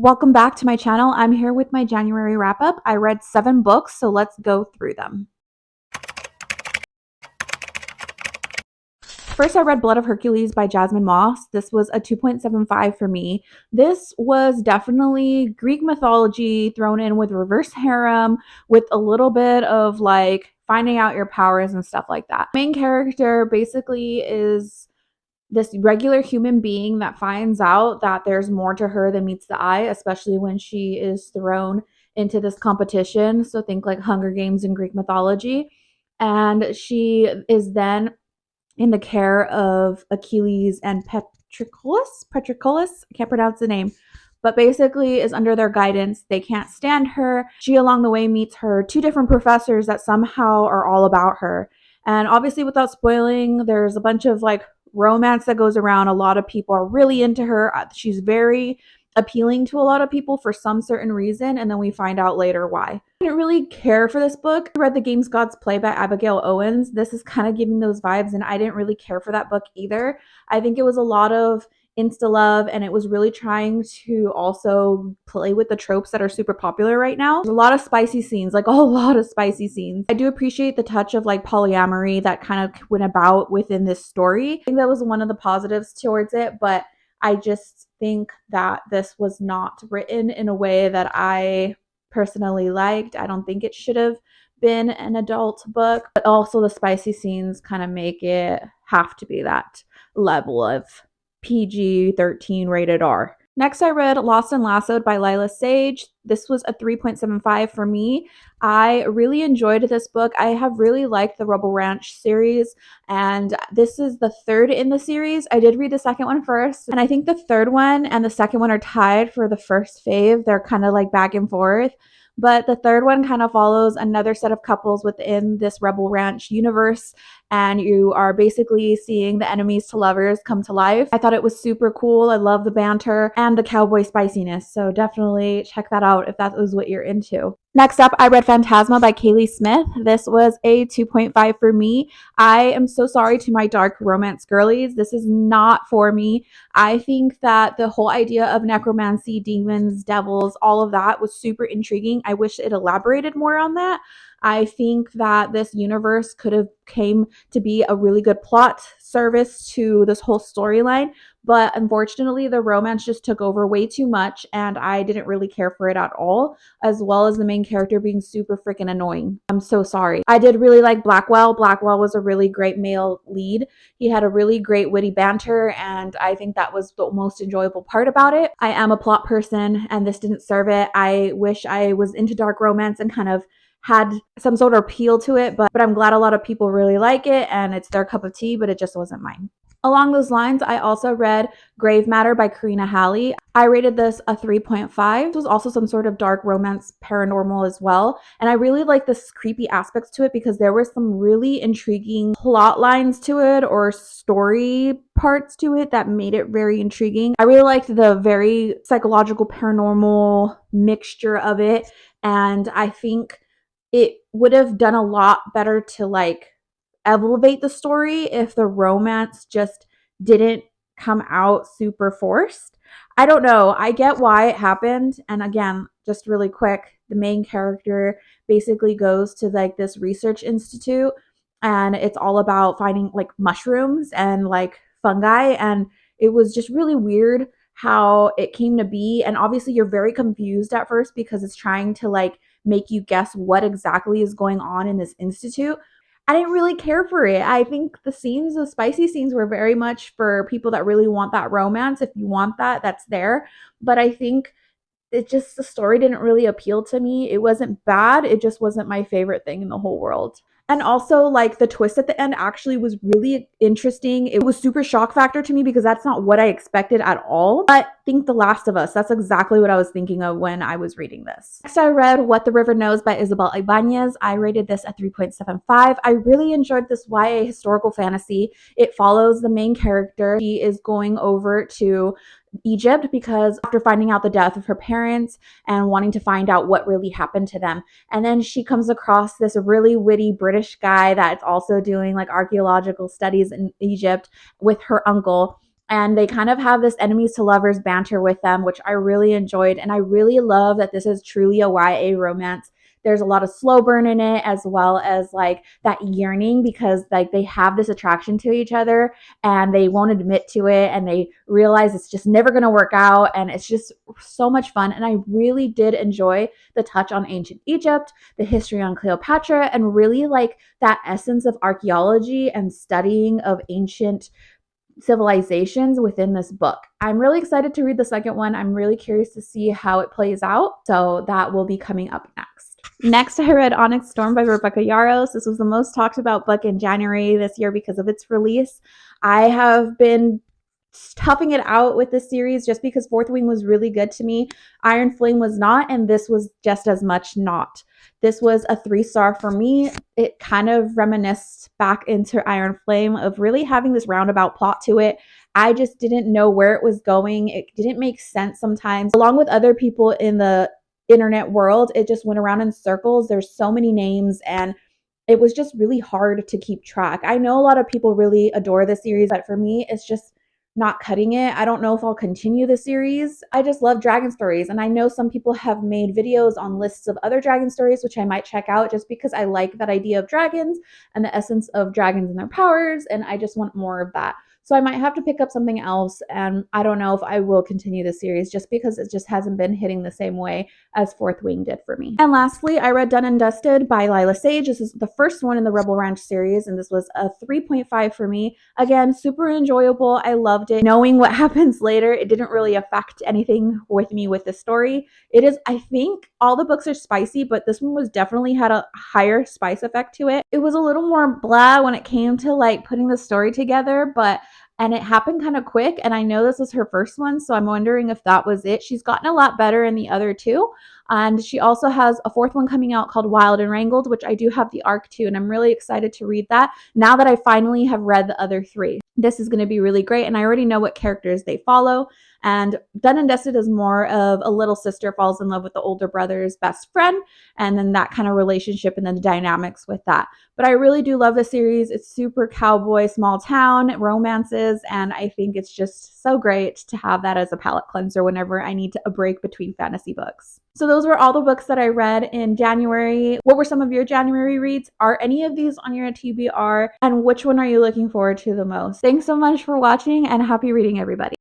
Welcome back to my channel. I'm here with my January wrap up. I read 7 books, so let's go through them. First, I read Blood of Hercules by Jasmine Moss. This was a 2.75 for me. This was definitely Greek mythology thrown in with reverse harem, with a little bit of like finding out your powers and stuff like that. Main character basically is this regular human being that finds out that there's more to her than meets the eye, especially when she is thrown into this competition. So think like Hunger Games in Greek mythology. And she is then in the care of Achilles and Patroclus. I can't pronounce the name, but basically is under their guidance. They can't stand her. She, along the way, meets her 2 different professors that somehow are all about her. And obviously, without spoiling, there's a bunch of like romance that goes around. A lot of people are really into her. She's very appealing to a lot of people for some certain reason, and then we find out later why. I didn't really care for this book. I read The Games Gods Play by Abigail Owens. This is kind of giving those vibes, and I didn't really care for that book either. I think it was a lot of insta love, and it was really trying to also play with the tropes that are super popular right now. There's a lot of spicy scenes, like a whole lot of spicy scenes. I do appreciate the touch of like polyamory that kind of went about within this story. I think that was one of the positives towards it, but I just think that this was not written in a way that I personally liked. I don't think it should have been an adult book, but also the spicy scenes kind of make it have to be that level of PG-13 rated R. Next, I read Lost and Lassoed by Lila Sage. This was a 3.75 for me. I really enjoyed this book. I have really liked the Rebel Ranch series, and this is the 3rd in the series. I did read the 2nd one first, and I think the 3rd one and the 2nd one are tied for the first fave. They're kind of like back and forth. But the 3rd one kind of follows another set of couples within this Rebel Ranch universe, and you are basically seeing the enemies to lovers come to life. I thought it was super cool. I love the banter and the cowboy spiciness, so definitely check that out if that is what you're into. Next up, I read Phantasma by Kaylee Smith. This was a 2.5 for me. I am so sorry to my dark romance girlies. This is not for me. I think that the whole idea of necromancy, demons, devils, all of that was super intriguing. I wish it elaborated more on that. I think that this universe could have came to be a really good plot service to this whole storyline, but unfortunately the romance just took over way too much, and I didn't really care for it at all, as well as the main character being super freaking annoying. I'm so sorry. I did really like Blackwell. Blackwell was a really great male lead. He had a really great witty banter, and I think that was the most enjoyable part about it. I am a plot person, and this didn't serve it. I wish I was into dark romance and kind of had some sort of appeal to it, but I'm glad a lot of people really like it and it's their cup of tea, but it just wasn't mine. Along those lines, I also read Grave Matter by Karina Halley. I rated this a 3.5. This was also some sort of dark romance paranormal as well. And I really like this creepy aspects to it because there were some really intriguing plot lines to it or story parts to it that made it very intriguing. I really liked the very psychological paranormal mixture of it. And I think it would have done a lot better to like elevate the story if the romance just didn't come out super forced. I don't know. I get why it happened. And again, just really quick, the main character basically goes to like this research institute, and it's all about finding like mushrooms and like fungi. And it was just really weird how it came to be. And obviously, you're very confused at first because it's trying to like make you guess what exactly is going on in this institute. I didn't really care for it. I think the scenes, the spicy scenes, were very much for people that really want that romance. If you want that, that's there. But I think the story didn't really appeal to me. It wasn't bad. It just wasn't my favorite thing in the whole world. And also, like, the twist at the end actually was really interesting. It was super shock factor to me because that's not what I expected at all. But think The Last of Us. That's exactly what I was thinking of when I was reading this. Next, I read What the River Knows by Isabel Ibanez. I rated this at 3.75. I really enjoyed this YA historical fantasy. It follows the main character. She is going over to Egypt because after finding out the death of her parents and wanting to find out what really happened to them. And then she comes across this really witty British guy that's also doing like archaeological studies in Egypt with her uncle. and they kind of have this enemies to lovers banter with them, which I really enjoyed. And I really love that this is truly a YA romance. There's a lot of slow burn in it, as well as like that yearning, because like they have this attraction to each other and they won't admit to it, and they realize it's just never going to work out, and it's just so much fun. And I really did enjoy the touch on ancient Egypt, the history on Cleopatra, and really like that essence of archaeology and studying of ancient civilizations within this book. I'm really excited to read the second one. I'm really curious to see how it plays out. So that will be coming up next. Next, I read Onyx Storm by Rebecca Yarros. This was the most talked about book in January this year because of its release. I have been toughing it out with this series just because Fourth Wing was really good to me. Iron Flame was not, and this was just as much not. This was a 3-star for me. It kind of reminisced back into Iron Flame of really having this roundabout plot to it. I just didn't know where it was going. It didn't make sense sometimes. Along with other people in the internet world, it just went around in circles. There's so many names, and it was just really hard to keep track. I know a lot of people really adore the series, but for me, it's just not cutting it. I don't know if I'll continue the series. I just love dragon stories, and I know some people have made videos on lists of other dragon stories, which I might check out just because I like that idea of dragons and the essence of dragons and their powers, and I just want more of that. So I might have to pick up something else, and I don't know if I will continue the series just because it just hasn't been hitting the same way as Fourth Wing did for me. And lastly, I read Done and Dusted by Lila Sage. This is the first one in the Rebel Ranch series, and this was a 3.5 for me. Again, super enjoyable. I loved it. Knowing what happens later, it didn't really affect anything with me with the story. It is, I think, all the books are spicy, but this one was definitely had a higher spice effect to it. It was a little more blah when it came to like putting the story together, and it happened kind of quick. And I know this was her first one, so I'm wondering if that was it. She's gotten a lot better in the other two. And she also has a fourth one coming out called Wild and Wrangled, which I do have the arc to, and I'm really excited to read that now that I finally have read the other 3. This is going to be really great, and I already know what characters they follow. And Done and Dusted is more of a little sister falls in love with the older brother's best friend, and then that kind of relationship and then the dynamics with that. But I really do love the series. It's super cowboy, small town romances, and I think it's just so great to have that as a palate cleanser whenever I need a break between fantasy books. So those were all the books that I read in January. What were some of your January reads? Are any of these on your TBR? And which one are you looking forward to the most? Thanks so much for watching, and happy reading, everybody.